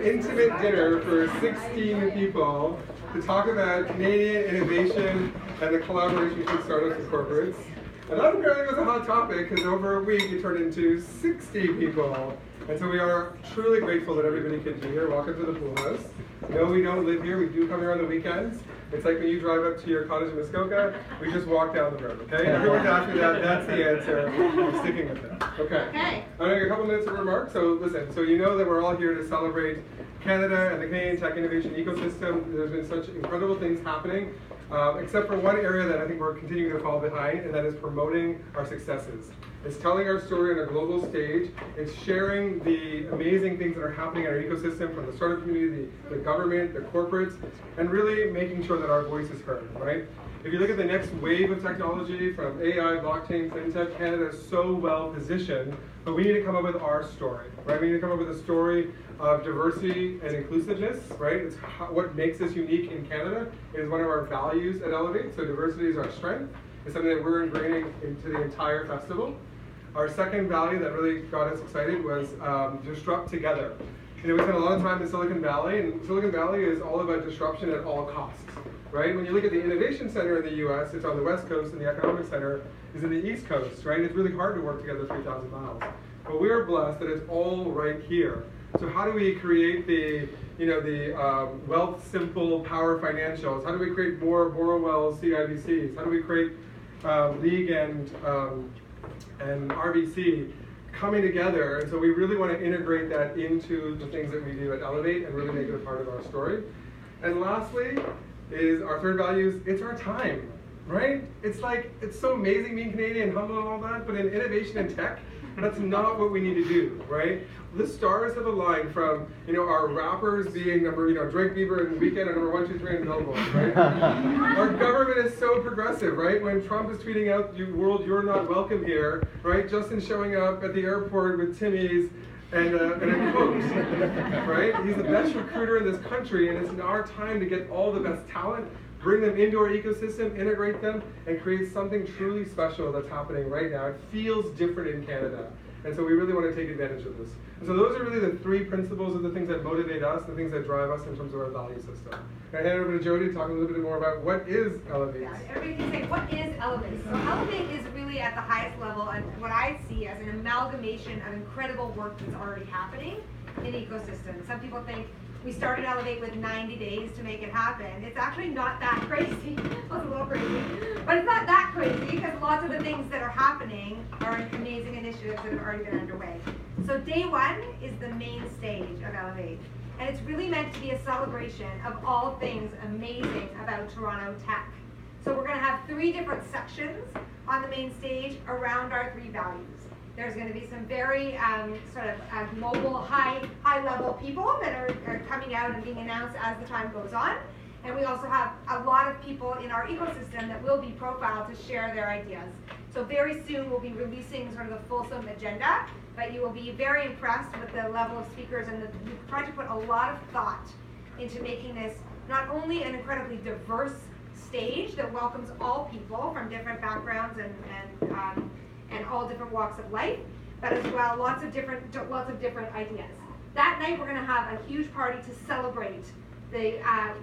an intimate dinner for 16 people to talk about Canadian innovation and the collaboration between startups and corporates. And that apparently was a hot topic because over a week it turned into 60 people. And so we are truly grateful that everybody could be here. Welcome to the Pool House. No, we don't live here. We do come here on the weekends. It's like when you drive up to your cottage in Muskoka, we just walk down the road, okay? Everyone's asking that, that's the answer. I'm sticking with it. Okay. I'm going to take a couple minutes of remarks. So listen, so you know that we're all here to celebrate Canada and the Canadian tech innovation ecosystem. There's been such incredible things happening, except for one area that I think we're continuing to fall behind, and that is promoting our successes. It's telling our story on a global stage. It's sharing the amazing things that are happening in our ecosystem from the startup community, the government, the corporates, and really making sure that our voice is heard, right? If you look at the next wave of technology from AI, blockchain, fintech, Canada is so well positioned, but we need to come up with our story, right? We need to come up with a story of diversity and inclusiveness, right? It's what makes us unique in Canada. It is one of our values at Elevate, so diversity is our strength. It's something that we're ingraining into the entire festival. Our second value that really got us excited was disrupt together. You know, we spent a lot of time in Silicon Valley, and Silicon Valley is all about disruption at all costs, right? When you look at the Innovation Center in the US, it's on the West Coast, and the Economic Center is in the East Coast, right? It's really hard to work together 3,000 miles. But we are blessed that it's all right here. So how do we create the Wealth Simple Power Financials? How do we create more Borrowell CIBCs? How do we create League and RBC coming together? And so we really want to integrate that into the things that we do at Elevate and really make it a part of our story. And lastly is our third value is it's our time, right? It's like, it's so amazing being Canadian, humble and all that, but in innovation and tech, that's not what we need to do, right? The stars have aligned from, our rappers being Drake, Bieber and Weeknd are number 1, 2, 3 in Billboard, right? Our government is so progressive, right? When Trump is tweeting out, "World, you're not welcome here," right? Justin showing up at the airport with Timmy's and a coat, right? He's the best recruiter in this country, and it's our time to get all the best talent, bring them into our ecosystem, integrate them, and create something truly special that's happening right now. It feels different in Canada. And so we really want to take advantage of this. And so those are really the 3 principles of the things that motivate us, the things that drive us in terms of our value system. I hand it over to Jody to talk a little bit more about what is Elevate. Yeah, everybody can say, what is Elevate? So Elevate is really at the highest level, and what I see as an amalgamation of incredible work that's already happening in ecosystems. Some people think we started Elevate with 90 days to make it happen. It's actually not that crazy. Well, it's a little crazy, but it's not that crazy because lots of the things that are happening are amazing initiatives that have already been underway. So day 1 is the main stage of Elevate, and it's really meant to be a celebration of all things amazing about Toronto tech. So we're going to have 3 different sections on the main stage around our 3 values. There's going to be some very mobile, high-level people that are coming out and being announced as the time goes on. And we also have a lot of people in our ecosystem that will be profiled to share their ideas. So very soon we'll be releasing sort of the fulsome agenda, but you will be very impressed with the level of speakers, and we've tried to put a lot of thought into making this not only an incredibly diverse stage that welcomes all people from different backgrounds and all different walks of life, but as well lots of different ideas. That night we're going to have a huge party to celebrate the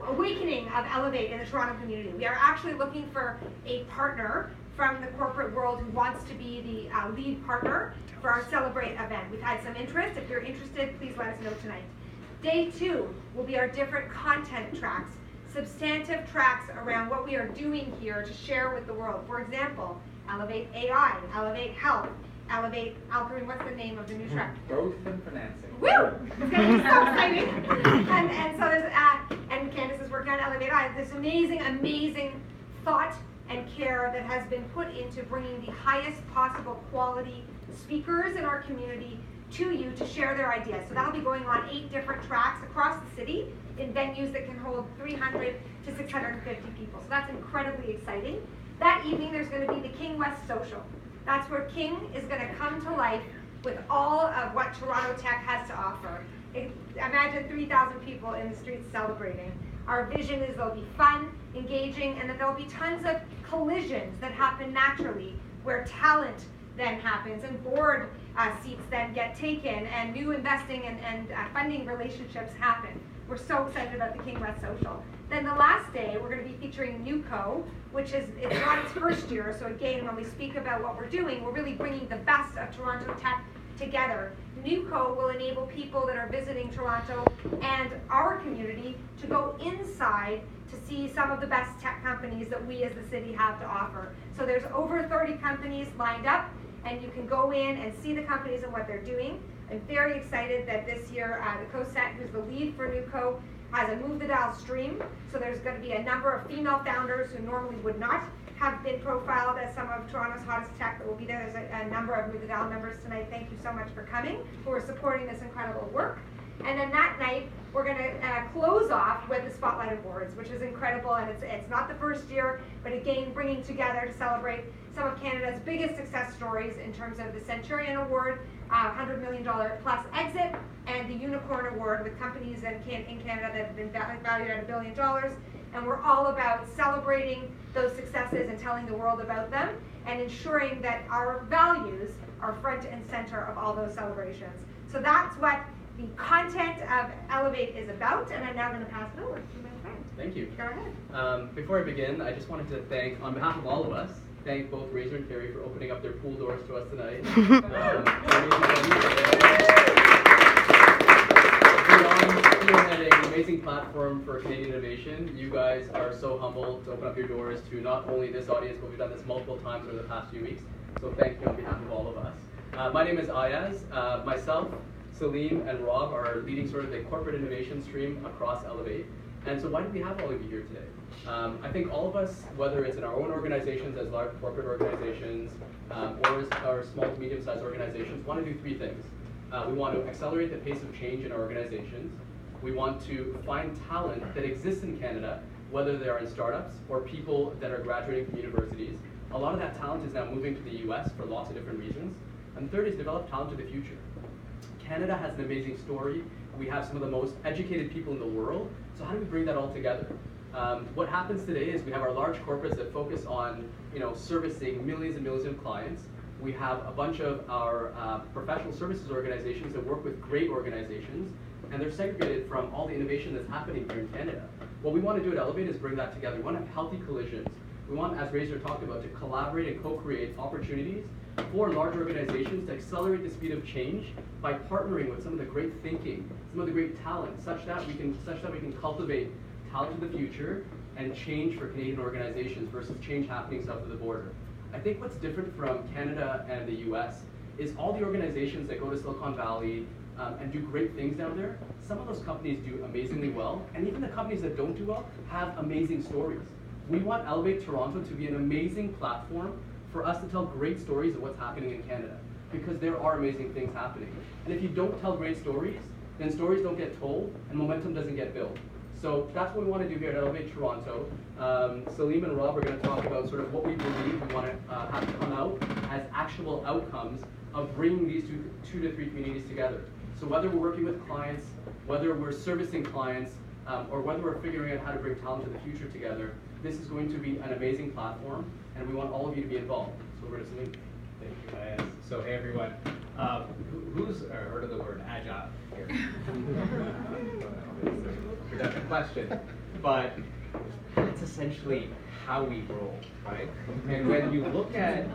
awakening of Elevate in the Toronto community. We are actually looking for a partner from the corporate world who wants to be the lead partner for our Celebrate event. We've had some interest. If you're interested, please let us know tonight. Day 2 will be our different content tracks, substantive tracks around what we are doing here to share with the world. For example, Elevate AI, Elevate Health, Elevate Alkarin, what's the name of the new track? Growth and financing. Woo! It's going to be so exciting. And so there's, and Candace is working on Elevate AI. This amazing thought and care that has been put into bringing the highest possible quality speakers in our community to you to share their ideas. So that'll be going on 8 different tracks across the city in venues that can hold 300 to 650 people. So that's incredibly exciting. That evening there's going to be the King West Social. That's where King is going to come to life with all of what Toronto Tech has to offer. Imagine 3,000 people in the streets celebrating. Our vision is there'll be fun, engaging, and that there'll be tons of collisions that happen naturally where talent then happens, and board seats then get taken, and new investing and funding relationships happen. We're so excited about the King West Social. Then the last day, we're going to be featuring NewCo, which is, it's not its first year, so again, when we speak about what we're doing, we're really bringing the best of Toronto tech together. NewCo will enable people that are visiting Toronto and our community to go inside to see some of the best tech companies that we as the city have to offer. So there's over 30 companies lined up, and you can go in and see the companies and what they're doing. I'm very excited that this year, the COSET, who's the lead for NewCo, has a Move the Dial stream. So there's going to be a number of female founders who normally would not have been profiled as some of Toronto's hottest tech that will be there. There's a number of Move the Dial members tonight. Thank you so much for coming, who are supporting this incredible work. And then that night, we're going to close off with the Spotlight Awards, which is incredible, and it's not the first year, but again, bringing together to celebrate some of Canada's biggest success stories in terms of the Centurion Award, $100 million plus exit, and the Unicorn Award with companies in Canada that have been valued at $1 billion. And we're all about celebrating those successes and telling the world about them, and ensuring that our values are front and center of all those celebrations. So that's what the content of Elevate is about, and I'm now going to pass it over to my friend. Thank you. Go ahead. Before I begin, I just wanted to thank, on behalf of all of us, thank both Razor and Carrie for opening up their pool doors to us tonight. Spearheading an amazing platform for Canadian innovation. You guys are so humble to open up your doors to not only this audience, but we've done this multiple times over the past few weeks. So thank you on behalf of all of us. My name is Ayaz. Myself, Salim, and Rob are leading sort of the corporate innovation stream across Elevate. And so why do we have all of you here today? I think all of us, whether it's in our own organizations as large corporate organizations or small to medium-sized organizations, want to do three things. We want to accelerate the pace of change in our organizations. We want to find talent that exists in Canada, whether they are in startups or people that are graduating from universities. A lot of that talent is now moving to the US for lots of different reasons. And the third is develop talent to the future. Canada has an amazing story. We have some of the most educated people in the world. So how do we bring that all together? What happens today is we have our large corporates that focus on, servicing millions and millions of clients. We have a bunch of our professional services organizations that work with great organizations, and they're segregated from all the innovation that's happening here in Canada. What we want to do at Elevate is bring that together. We want to have healthy collisions. We want, as Razor talked about, to collaborate and co-create opportunities for large organizations to accelerate the speed of change by partnering with some of the great thinking, some of the great talent, such that we can cultivate talent of the future and change for Canadian organizations versus change happening south of the border. I think what's different from Canada and the US is all the organizations that go to Silicon Valley and do great things down there, some of those companies do amazingly well, and even the companies that don't do well have amazing stories. We want Elevate Toronto to be an amazing platform for us to tell great stories of what's happening in Canada, because there are amazing things happening. And if you don't tell great stories, then stories don't get told and momentum doesn't get built. So that's what we want to do here at Elevate Toronto. Salim and Rob are going to talk about sort of what we believe we want to have come out as actionable outcomes of bringing these two to three communities together. So whether we're working with clients, whether we're servicing clients, or whether we're figuring out how to bring talent to the future together, this is going to be an amazing platform, and we want all of you to be involved. So over to Salim. Thank you, Ayaz. So hey everyone, who's heard of the word agile here? Redundant question, but that's essentially how we roll, right? And when you look at,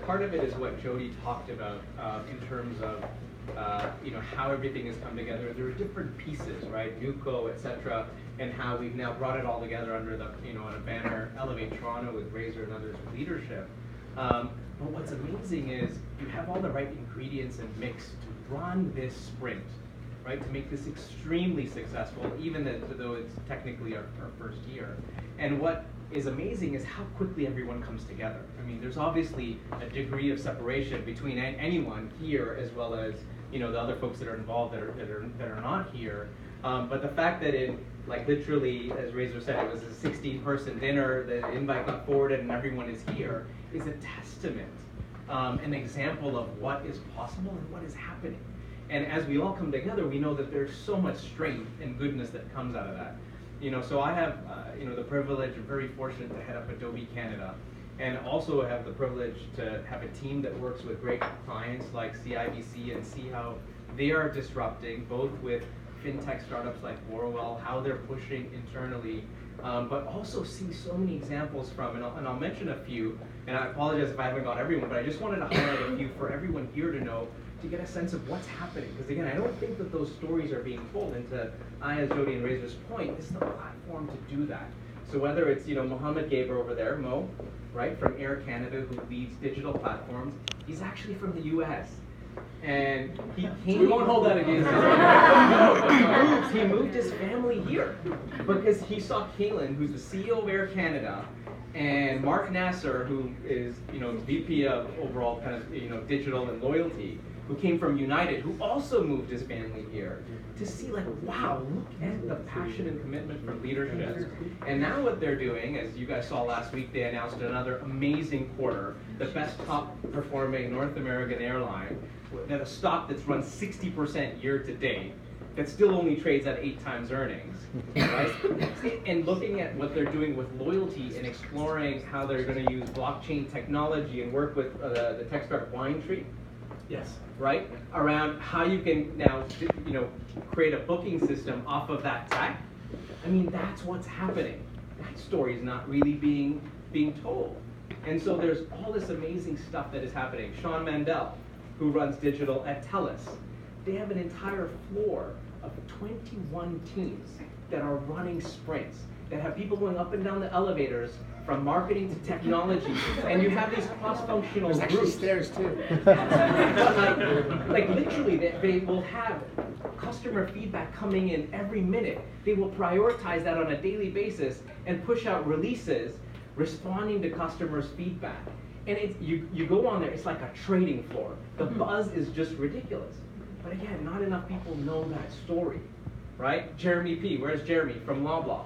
part of it is what Jody talked about in terms of, how everything has come together. There are different pieces, right? NewCo, etc., and how we've now brought it all together under the, on a banner, Elevate Toronto with Razor and others' leadership. But what's amazing is you have all the right ingredients and mix to run this sprint, right? To make this extremely successful, even though it's technically our first year. And what is amazing is how quickly everyone comes together. I mean, there's obviously a degree of separation between anyone here as well as the other folks that are involved that are not here. But the fact that it, literally, as Razor said, it was a 16-person dinner, the invite got forwarded and everyone is here, is a testament, an example of what is possible and what is happening. And as we all come together, we know that there's so much strength and goodness that comes out of that. So I have, the privilege, I'm very fortunate to head up Adobe Canada. and also have the privilege to have a team that works with great clients like CIBC and see how they are disrupting, both with fintech startups like Borrowell, how they're pushing internally, but also see so many examples from, and I'll mention a few, and I apologize if I haven't got everyone, but I just wanted to highlight a few for everyone here to know, to get a sense of what's happening. Because again, I don't think that those stories are being told, and to Aya, Jody, and Razor's point, this is the platform to do that. So whether it's, Mohammed Gaber over there, Mo, right, from Air Canada, who leads digital platforms, he's actually from the US. And he came. We won't hold that against him. He moved his family here because he saw Kaylin, who's the CEO of Air Canada, and Mark Nasser, who is VP of overall kind of digital and loyalty, who came from United, who also moved his family here, to see like, wow, look at the passion and commitment for leadership. And now what they're doing, as you guys saw last week, they announced another amazing quarter, the best top performing North American airline, at a stock that's run 60% year to date, that still only trades at 8 times earnings, right? And looking at what they're doing with loyalty and exploring how they're going to use blockchain technology and work with the tech startup Winetree. Yes. Right? Around how you can now, create a booking system off of that tech. I mean, that's what's happening. That story is not really being told. And so there's all this amazing stuff that is happening. Sean Mandel, who runs digital at TELUS, they have an entire floor of 21 teams that are running sprints, that have people going up and down the elevators from marketing to technology, and you have these cross-functional groups. There's actually stairs too. like literally, they will have customer feedback coming in every minute. They will prioritize that on a daily basis and push out releases responding to customers' feedback. And you go on there, it's like a trading floor. The buzz is just ridiculous. But again, not enough people know that story, right? Jeremy P, where's Jeremy? From Loblaw.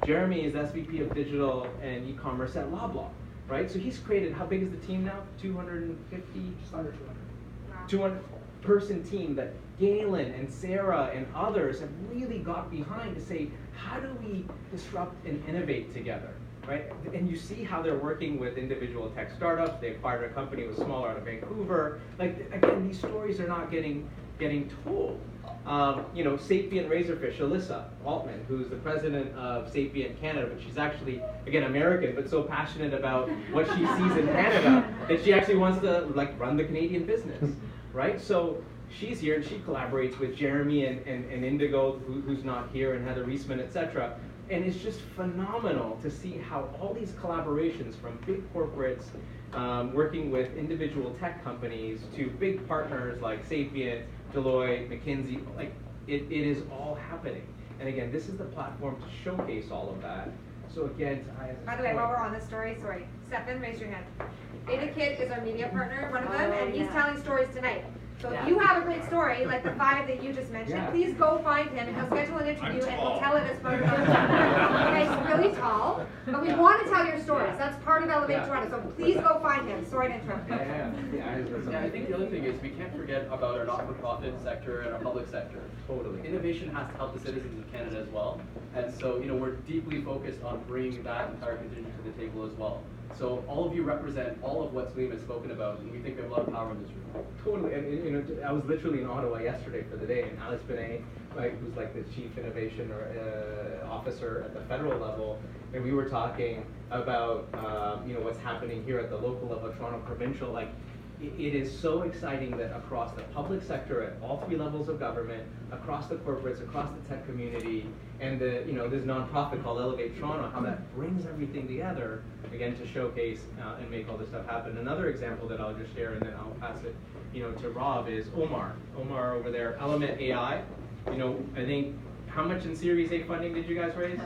Jeremy is SVP of Digital and E-commerce at Loblaw, right? So he's created, how big is the team now? 250? Just under 200. 200 person team that Galen and Sarah and others have really got behind to say, how do we disrupt and innovate together, right? And you see how they're working with individual tech startups. They acquired a company that was smaller out of Vancouver. Like, again, these stories are not getting told. Sapient Razorfish, Alyssa Altman, who's the president of Sapient Canada, but she's actually, again, American, but so passionate about what she sees in Canada that she actually wants to run the Canadian business, right? So she's here and she collaborates with Jeremy and Indigo, who's not here, and Heather Reisman, etc. And it's just phenomenal to see how all these collaborations from big corporates working with individual tech companies to big partners like Sapient, Deloitte, McKinsey, it is all happening. And again, this is the platform to showcase all of that. So again, by the way, while we're on this story, Stefan, raise your hand. DataKit is our media partner, one of them, and he's telling stories tonight. So if you have a great story, like the 5 that you just mentioned, please go find him and he'll schedule an interview and we'll tell it as part of the he's really tall, but we want to tell your stories. That's part of Elevate Toronto, so please go find him. Sorry to interrupt. I think the other thing is we can't forget about our not-for-profit sector and our public sector. Totally. Innovation has to help the citizens of Canada as well. And so, we're deeply focused on bringing that entire contingent to the table as well. So all of you represent all of what Salim has spoken about, and we think we have a lot of power in this room. Totally, and I was literally in Ottawa yesterday for the day, and Alex Benet, who's like the Chief Innovation Officer at the federal level, and we were talking about what's happening here at the local level, Toronto Provincial. It is so exciting that across the public sector at all 3 levels of government, across the corporates, across the tech community, and this nonprofit called Elevate Toronto, how that brings everything together, again, to showcase and make all this stuff happen. Another example that I'll just share, and then I'll pass it to Rob, is Omar. Omar over there, Element AI. I think, how much in Series A funding did you guys raise?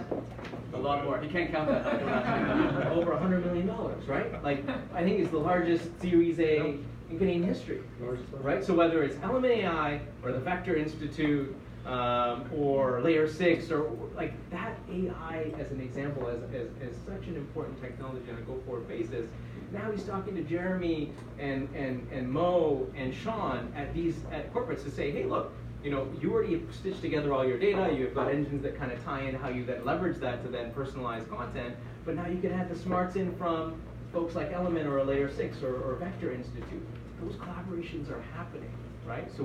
A lot more. You can't count that. Over $100 million, right? I think it's the largest Series A in Canadian history, right? So whether it's Element AI or the Vector Institute or Layer 6 or that AI as an example as such an important technology on a go-forward basis. Now he's talking to Jeremy and Mo and Sean at corporates to say, hey, look, you already stitched together all your data, you've got engines that kind of tie in how you then leverage that to then personalize content, but now you can add the smarts in from folks like Element or a Layer 6 or Vector Institute, those collaborations are happening, right? So